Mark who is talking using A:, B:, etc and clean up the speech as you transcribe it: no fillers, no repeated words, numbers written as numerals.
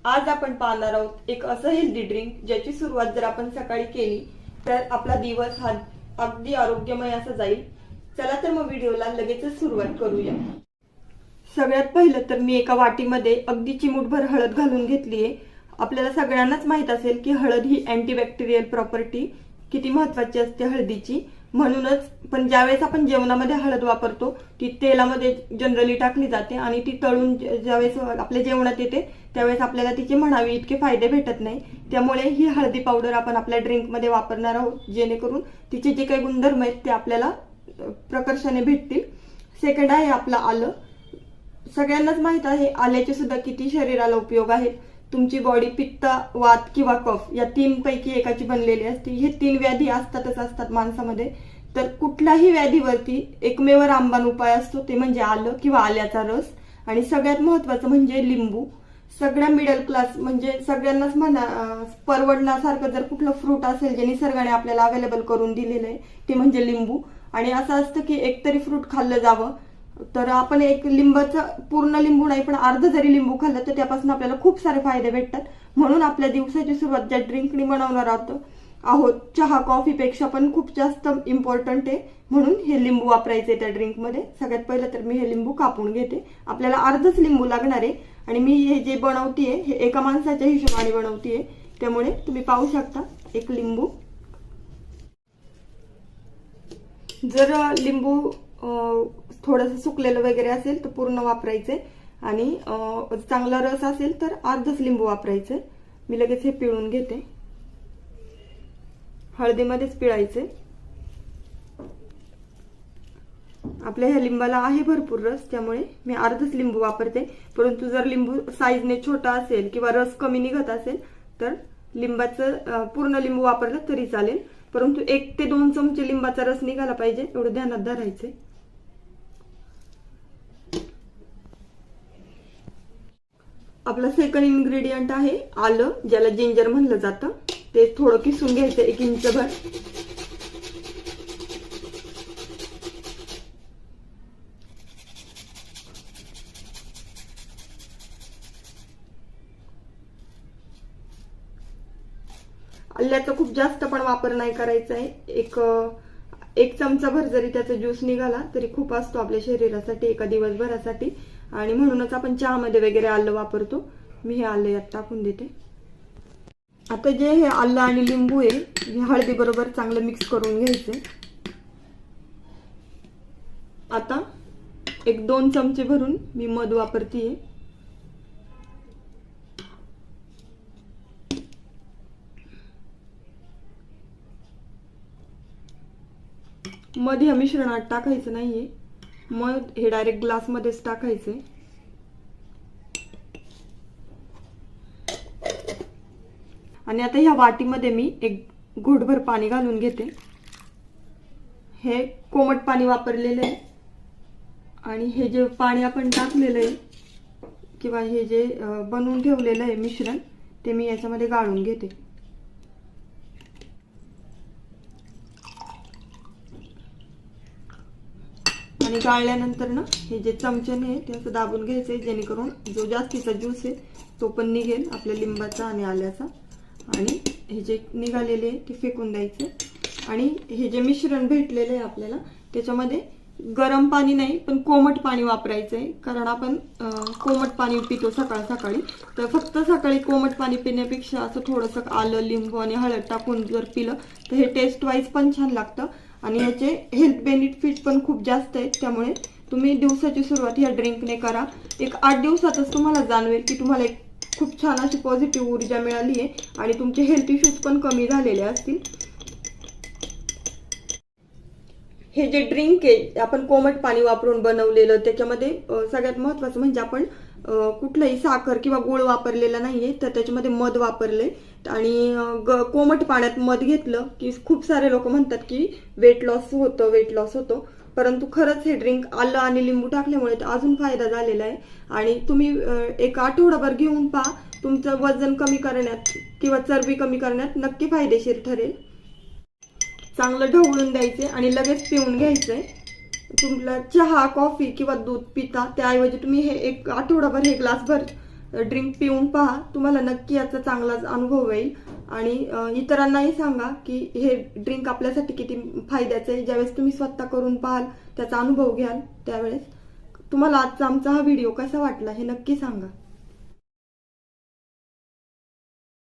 A: आज आपण पाहणार आहोत एक असं हेल्दी ड्रिंक ज्याची सुरुवात जर आपण सकाळी केली तर आपला दिवस हा अगदी आरोग्यमय असा जाईल। चला तर मग व्हिडिओला लगेचच सुरुवात करूया। सगळ्यात पहिलं तर मी एका वाटीमध्ये अगदी चिमूटभर हळद घालून घेतलीये। आपल्याला सगळ्यांनाच माहित असेल की हळद ही अँटीबॅक्टेरियल प्रॉपर्टी किती महत्त्वाची असते हळदीची, म्हणूनच पण ज्यावेळेस आपण जेवणामध्ये हळद वापरतो ती तेलामध्ये जनरली टाकली जाते आणि ती तळून ज्यावेळेस आपल्या जेवणात येते त्यावेळेस आपल्याला तिचे म्हणावे इतके फायदे भेटत नाही। त्यामुळे ही हळदी पावडर आपण आपल्या ड्रिंकमध्ये वापरणार आहोत जेणेकरून तिचे जे काही गुणधर्म आहेत ते आपल्याला प्रकर्षाने भेटतील। सेकंड आहे आपलं आलं। सगळ्यांनाच माहित आहे आल्याचे सुद्धा किती शरीराला उपयोग आहेत। तुमची बॉडी पित्त, वात किंवा कफ या तीन पैकी एकाची बनलेली असते। हे तीन व्याधी असतात माणसामध्ये, तर कुठल्याही व्याधीवरती एकमेव रामबाण उपाय असतो ते म्हणजे आलं किंवा आल्याचा रस। आणि सगळ्यात महत्त्वाचं म्हणजे लिंबू। सगळ्या मिडल क्लास म्हणजे सगळ्यांनाच परवडण्यासारखं जर कुठलं फ्रूट असेल जे निसर्गाने आपल्याला अवेलेबल करून दिलेलं आहे ते म्हणजे लिंबू। आणि असं असतं की एकतरी फ्रूट खाल्लं जावं, तर आपण एक लिंबाचं पूर्ण लिंबू नाही पण अर्ध जरी लिंबू खाल्लं तर त्यापासून आपल्याला खूप सारे फायदे भेटतात। म्हणून आपल्या दिवसाची सुरुवात ज्या ड्रिंकनी बनवणार आहोत चहा कॉफीपेक्षा पण खूप जास्त इम्पॉर्टंट आहे, म्हणून हे लिंबू वापरायचे त्या ड्रिंकमध्ये। सगळ्यात पहिलं तर मी हे लिंबू कापून घेते। आपल्याला अर्धच लिंबू लागणार आहे आणि मी हे जे बनवतीये हे एका माणसाच्या हिशोबाने बनवतीये, त्यामुळे तुम्ही पाहू शकता एक लिंबू। जर लिंबू थोडंसं सुकलेलं वगैरे असेल तर पूर्ण वापरायचे आणि चांगला रस असेल तर अर्धच लिंबू वापरायचे। मी लगेच हे पिळून घेते, हळदीमध्येच पिळायचे। आपल्या ह्या लिंबाला आहे भरपूर रस, त्यामुळे मी अर्धच लिंबू वापरते। परंतु जर लिंबू साईजने छोटा असेल किंवा रस कमी निघत असेल तर लिंबाचं पूर्ण लिंबू वापरलं तरी चालेल, परंतु 1 ते 2 चमचे लिंबाचा रस निघाला पाहिजे एवढं ध्यानात धरायचे। आपलं सेकंड इन्ग्रेडियंट आहे आलं, ज्याला जिंजर म्हणलं जातं। ते थोडं किसून घ्यायचं 1 इंचभर। आल्याचा खूप जास्त पण वापर नाही करायचा आहे। एक चमचाभर जरी त्याचा ज्यूस निघाला तरी खूप असतो आपल्या शरीरासाठी एका दिवसभरासाठी, आणि म्हणूनच आपण चहामध्ये वगैरे आलं वापरतो। मी हे आलं यात टाकून देते। आता जे हे आलं आणि लिंबू आहे हे हळदी बरोबर चांगलं मिक्स करून घ्यायचे। आता 1-2 चमचे भरून मी मध वापरतीये। मध या मिश्रणात टाकायचं नाहीये, मध हे डायरेक्ट ग्लास मध्येच टाकायचे। आणि आता ह्या वाटीमध्ये मी 1 घोटभर पाणी घालून घेते। हे कोमट पाणी वापरलेलं आहे आणि हे जे पाणी आपण टाकलेलं आहे किंवा हे जे बनवून ठेवलेलं आहे मिश्रण ते मी याच्यामध्ये गाळून घेते। आणि गाळल्यानंतर ना हे जे चमच्याने आहे ते असं दाबून घ्यायचंय जेणेकरून जो जास्तीचा ज्यूस आहे तो पण निघेल आपल्या लिंबाचा आणि आल्याचा। आणि हे जे निघालेले आहे ते फेकून द्यायचे। आणि हे जे मिश्रण भेटलेलं आहे आपल्याला त्याच्यामध्ये गरम पाणी नाही पण कोमट पाणी वापरायचं आहे, कारण आपण कोमट पाणी पितो सकाळ सकाळी। तर फक्त सकाळी कोमट पाणी पिण्यापेक्षा असं थोडंसं आलं, लिंबू आणि हळद टाकून जर पिलं तर हे टेस्ट वाईज पण छान लागतं आणि याचे हेल्थ बेनिफिट पण खूप जास्त आहेत। त्यामुळे तुम्ही दिवसाची सुरुवात या ड्रिंकने करा। 8 दिवसातच तुम्हाला जाणवेल की तुम्हाला एक खूप छान अशी पॉझिटिव्ह ऊर्जा मिळाली आहे आणि तुमचे हेल्थ इश्यूज पण कमी झालेले असतील। हे जे ड्रिंक आहे आपण कोमट पाणी वापरून बनवलेलं, त्याच्यामध्ये सगळ्यात महत्त्वाचं म्हणजे आपण कुठलंही साखर किंवा गूळ वापरलेला नाहीये, तर त्याच्यामध्ये मध वापरले। आणि कोमट पाण्यात मध घेतलं की खूप सारे लोक म्हणतात की वेट लॉस होतं, परंतु खरंच हे ड्रिंक आलं आणि लिंबू टाकल्यामुळे अजून फायदा झालेला आहे। आणि तुम्ही 1 आठवडाभर घेऊन पहा, तुमचं वजन कमी करण्यात किंवा चरबी कमी करण्यात नक्की फायदेशीर ठरेल। चांगलं ढवळून द्यायचे आणि लगेच पिऊन घ्यायचंय। तुम्हाला चहा कॉफी किंवा दूध पिता त्याऐवजी तुम्ही हे 1 आठवडाभर हे ग्लासभर ड्रिंक पिऊन पहा, तुम्हाला नक्की याचा चांगला अनुभव येईल आणि इतरांनाही सांगा की हे ड्रिंक आपल्यासाठी किती फायद्याचं आहे. ज्यावेळेस तुम्ही स्वतः करून पाहाल, त्याचा अनुभव घ्याल, त्यावेळेस तुम्हाला आजचा आमचा हा व्हिडिओ कसा वाटला हे नक्की सांगा.